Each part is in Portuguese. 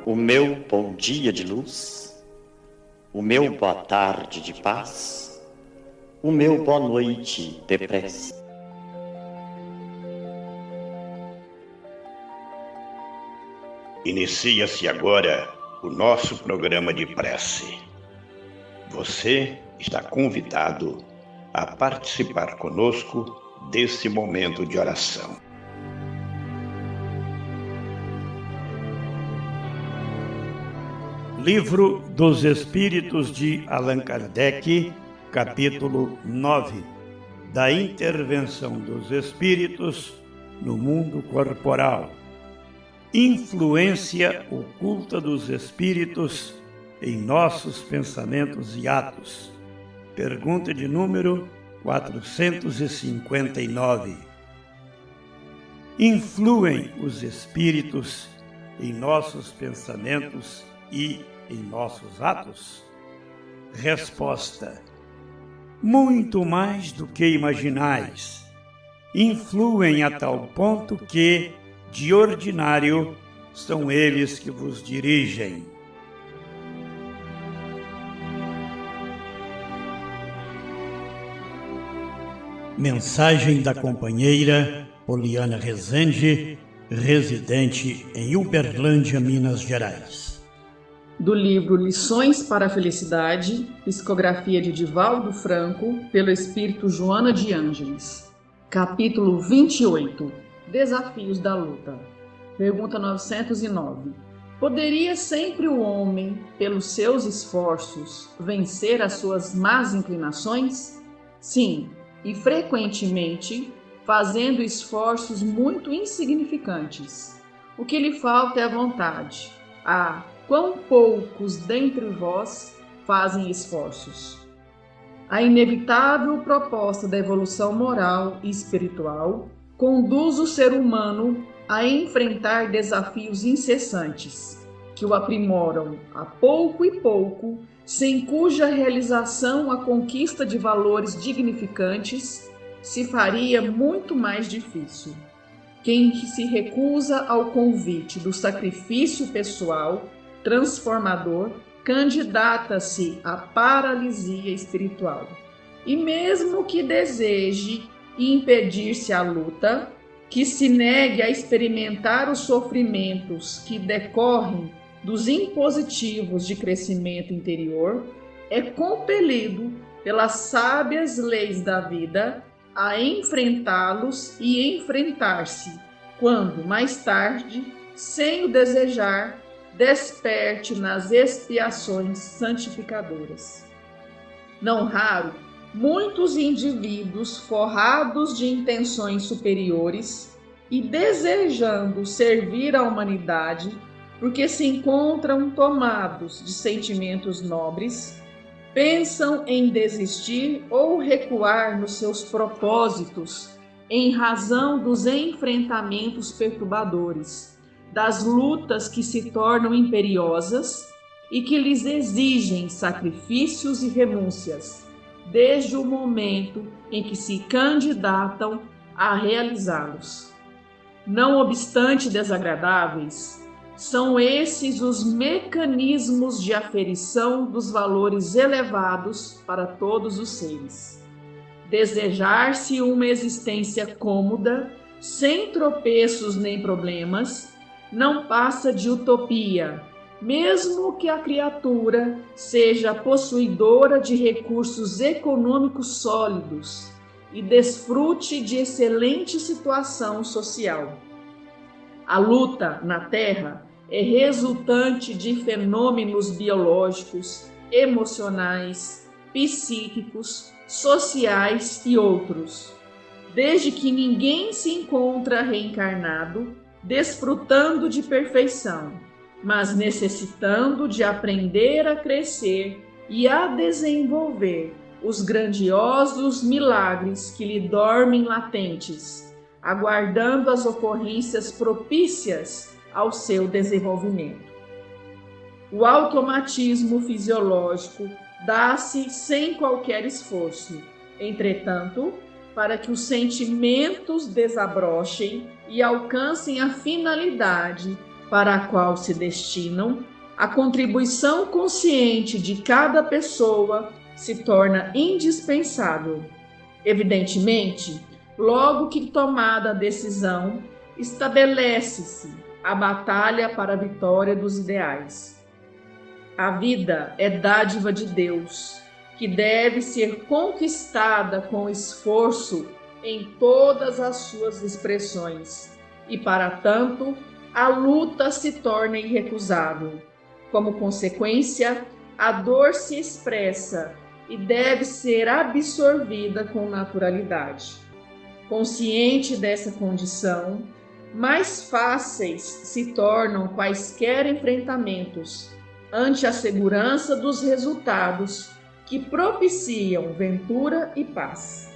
o meu bom dia de luz, o meu boa tarde de paz, o meu boa noite de prece. Inicia-se agora o nosso programa de prece. Você está convidado a participar conosco desse momento de oração. Livro dos Espíritos de Allan Kardec, capítulo 9, da intervenção dos espíritos no mundo corporal. Influência oculta dos espíritos em nossos pensamentos e atos. Pergunta de número 459. Influem os espíritos em nossos pensamentos e em nossos atos? Resposta: muito mais do que imaginais. Influem a tal ponto que, de ordinário, são eles que vos dirigem. Mensagem da companheira Poliana Rezende, residente em Uberlândia, Minas Gerais. Do livro Lições para a Felicidade, psicografia de Divaldo Franco, pelo espírito Joana de Ângeles. Capítulo 28. Desafios da luta. Pergunta 909. Poderia sempre o homem, pelos seus esforços, vencer as suas más inclinações? Sim, e frequentemente fazendo esforços muito insignificantes. O que lhe falta é a vontade. Ah, quão poucos dentre vós fazem esforços! A inevitável proposta da evolução moral e espiritual conduz o ser humano a enfrentar desafios incessantes, que o aprimoram a pouco e pouco, sem cuja realização a conquista de valores dignificantes se faria muito mais difícil. Quem se recusa ao convite do sacrifício pessoal transformador candidata-se à paralisia espiritual. E mesmo que deseje impedir-se a luta, que se negue a experimentar os sofrimentos que decorrem dos impositivos de crescimento interior, é compelido pelas sábias leis da vida a enfrentá-los e enfrentar-se, quando mais tarde, sem o desejar, desperte nas expiações santificadoras. Não raro, muitos indivíduos forrados de intenções superiores e desejando servir à humanidade, porque se encontram tomados de sentimentos nobres, pensam em desistir ou recuar nos seus propósitos em razão dos enfrentamentos perturbadores, das lutas que se tornam imperiosas e que lhes exigem sacrifícios e renúncias, desde o momento em que se candidatam a realizá-los. Não obstante desagradáveis, são esses os mecanismos de aferição dos valores elevados para todos os seres. Desejar-se uma existência cômoda, sem tropeços nem problemas, não passa de utopia, mesmo que a criatura seja possuidora de recursos econômicos sólidos e desfrute de excelente situação social. A luta na Terra é resultante de fenômenos biológicos, emocionais, psíquicos, sociais e outros, desde que ninguém se encontra reencarnado, desfrutando de perfeição, mas necessitando de aprender a crescer e a desenvolver os grandiosos milagres que lhe dormem latentes, aguardando as ocorrências propícias ao seu desenvolvimento. O automatismo fisiológico dá-se sem qualquer esforço. Entretanto, para que os sentimentos desabrochem e alcancem a finalidade, para a qual se destinam, a contribuição consciente de cada pessoa se torna indispensável. Evidentemente, logo que tomada a decisão, estabelece-se a batalha para a vitória dos ideais. A vida é dádiva de Deus, que deve ser conquistada com esforço em todas as suas expressões, e para tanto, a luta se torna irrecusável. Como consequência, a dor se expressa e deve ser absorvida com naturalidade. Consciente dessa condição, mais fáceis se tornam quaisquer enfrentamentos ante a segurança dos resultados que propiciam ventura e paz.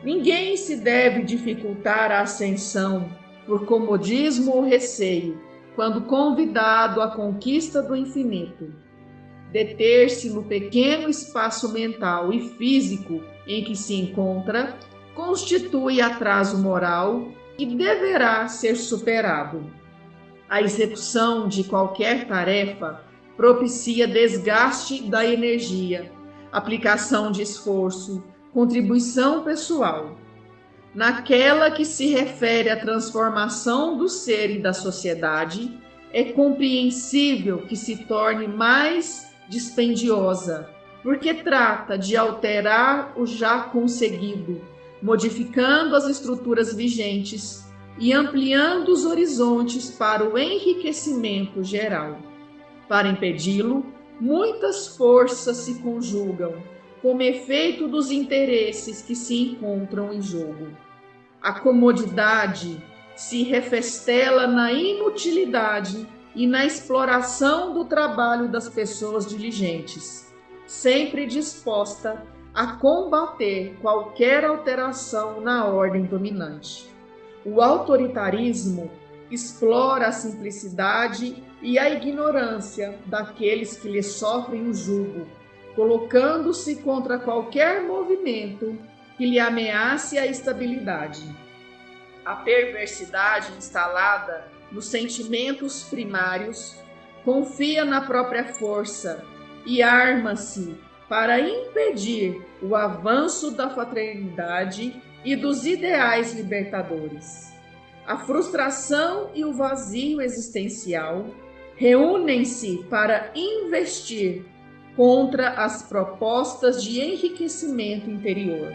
Ninguém se deve dificultar a ascensão por comodismo ou receio, quando convidado à conquista do infinito. Deter-se no pequeno espaço mental e físico em que se encontra constitui atraso moral e deverá ser superado. A execução de qualquer tarefa propicia desgaste da energia, aplicação de esforço, contribuição pessoal. Naquela que se refere à transformação do ser e da sociedade, é compreensível que se torne mais dispendiosa, porque trata de alterar o já conseguido, modificando as estruturas vigentes e ampliando os horizontes para o enriquecimento geral. Para impedi-lo, muitas forças se conjugam, como efeito dos interesses que se encontram em jogo. A comodidade se refestela na inutilidade e na exploração do trabalho das pessoas diligentes, sempre disposta a combater qualquer alteração na ordem dominante. O autoritarismo explora a simplicidade e a ignorância daqueles que lhe sofrem o jugo, colocando-se contra qualquer movimento que lhe ameace a estabilidade. A perversidade instalada nos sentimentos primários confia na própria força e arma-se para impedir o avanço da fraternidade e dos ideais libertadores. A frustração e o vazio existencial reúnem-se para investir contra as propostas de enriquecimento interior.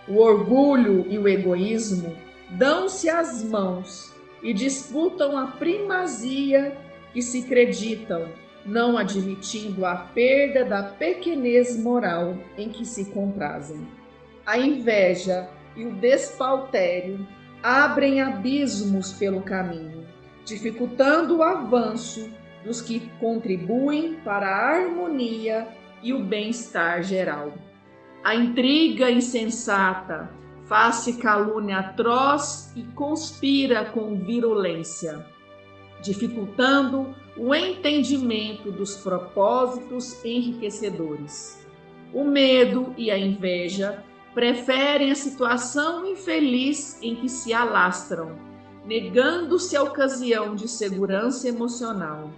O orgulho e o egoísmo dão-se as mãos e disputam a primazia que se acreditam, não admitindo a perda da pequenez moral em que se comprazem. A inveja e o despautério abrem abismos pelo caminho, dificultando o avanço dos que contribuem para a harmonia e o bem-estar geral. A intriga insensata faz-se calúnia atroz e conspira com virulência, dificultando o entendimento dos propósitos enriquecedores. O medo e a inveja preferem a situação infeliz em que se alastram, negando-se a ocasião de segurança emocional.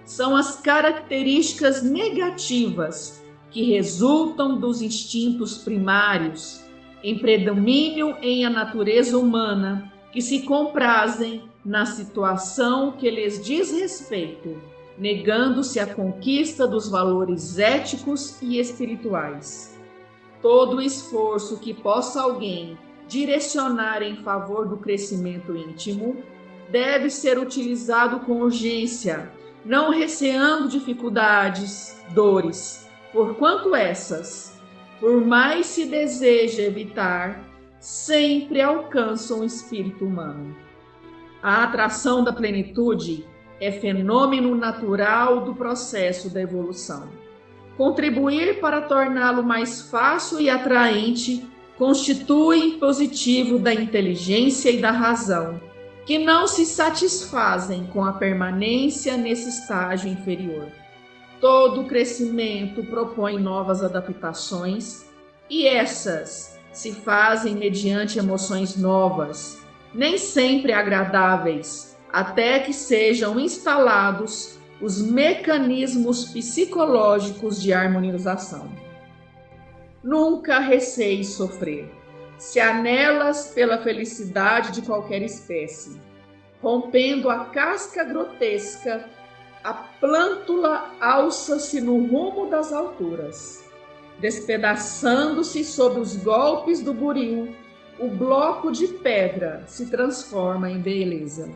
São as características negativas que resultam dos instintos primários, em predomínio em a natureza humana, que se comprazem na situação que lhes diz respeito, negando-se a conquista dos valores éticos e espirituais. Todo esforço que possa alguém direcionar em favor do crescimento íntimo deve ser utilizado com urgência, não receando dificuldades, dores, porquanto essas, por mais se deseja evitar, sempre alcançam o espírito humano. A atração da plenitude é fenômeno natural do processo da evolução. Contribuir para torná-lo mais fácil e atraente constitui positivo da inteligência e da razão, que não se satisfazem com a permanência nesse estágio inferior. Todo crescimento propõe novas adaptações e essas se fazem mediante emoções novas, nem sempre agradáveis, até que sejam instalados os mecanismos psicológicos de harmonização. Nunca receie sofrer, se anelas pela felicidade de qualquer espécie, rompendo a casca grotesca, a plântula alça-se no rumo das alturas. Despedaçando-se sob os golpes do buril, o bloco de pedra se transforma em beleza.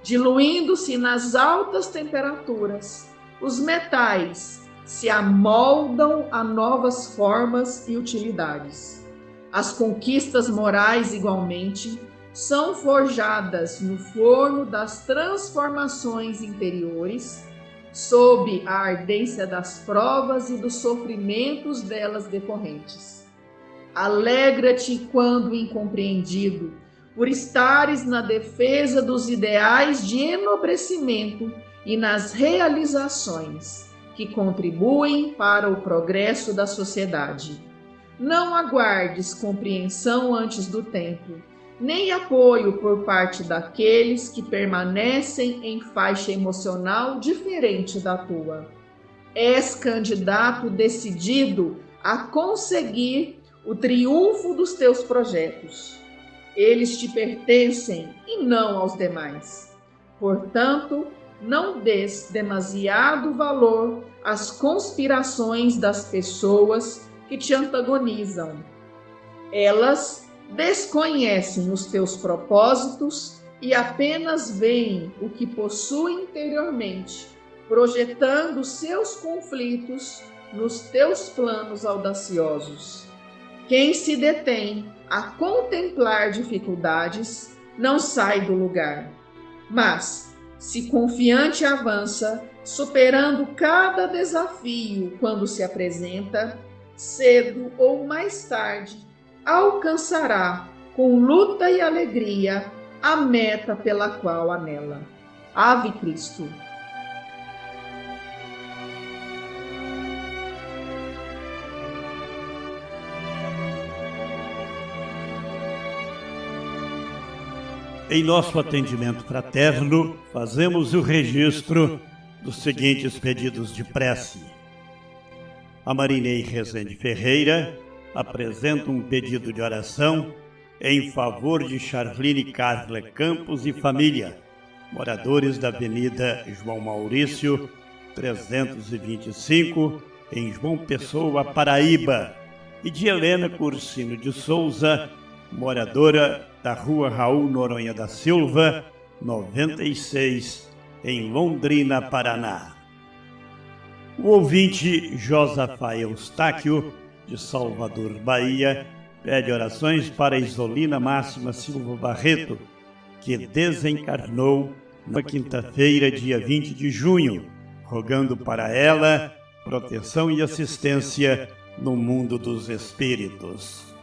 Diluindo-se nas altas temperaturas, os metais se amoldam a novas formas e utilidades. As conquistas morais, igualmente, são forjadas no forno das transformações interiores, sob a ardência das provas e dos sofrimentos delas decorrentes. Alegra-te quando incompreendido, por estares na defesa dos ideais de enobrecimento e nas realizações que contribuem para o progresso da sociedade. Não aguardes compreensão antes do tempo, nem apoio por parte daqueles que permanecem em faixa emocional diferente da tua. És candidato decidido a conseguir o triunfo dos teus projetos. Eles te pertencem e não aos demais. Portanto, não dês demasiado valor às conspirações das pessoas que te antagonizam. Elas desconhecem os teus propósitos e apenas veem o que possuem interiormente, projetando seus conflitos nos teus planos audaciosos. Quem se detém a contemplar dificuldades não sai do lugar, mas, se confiante avança, superando cada desafio quando se apresenta, cedo ou mais tarde, alcançará, com luta e alegria, a meta pela qual anela. Ave Cristo. Em nosso atendimento fraterno, fazemos o registro dos seguintes pedidos de prece. A Marinei Rezende Ferreira apresenta um pedido de oração em favor de Charline Carla Campos e família, moradores da Avenida João Maurício, 325, em João Pessoa, Paraíba, e de Helena Cursino de Souza, moradora da Rua Raul Noronha da Silva, 96, em Londrina, Paraná. O ouvinte Josafá Eustáquio, de Salvador, Bahia, pede orações para Isolina Máxima Silva Barreto, que desencarnou na quinta-feira, dia 20 de junho, rogando para ela proteção e assistência no mundo dos espíritos.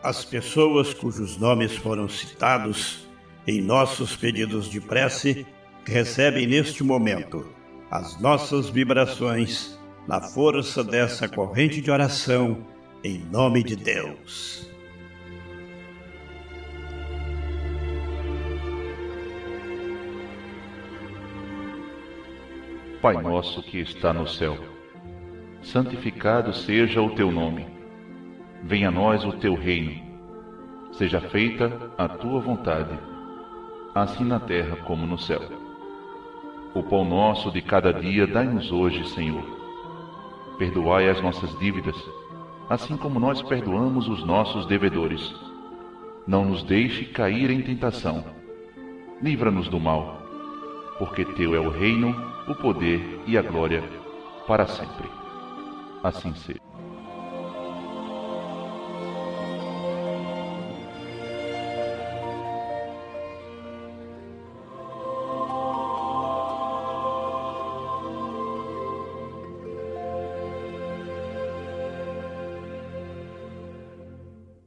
As pessoas cujos nomes foram citados em nossos pedidos de prece recebem neste momento as nossas vibrações na força dessa corrente de oração, em nome de Deus. Pai nosso que está no céu, santificado seja o teu nome. Venha a nós o teu reino. Seja feita a tua vontade, assim na terra como no céu. O pão nosso de cada dia dai-nos hoje, Senhor. Perdoai as nossas dívidas, assim como nós perdoamos os nossos devedores. Não nos deixe cair em tentação. Livra-nos do mal, porque teu é o reino, o poder e a glória, para sempre. Assim seja.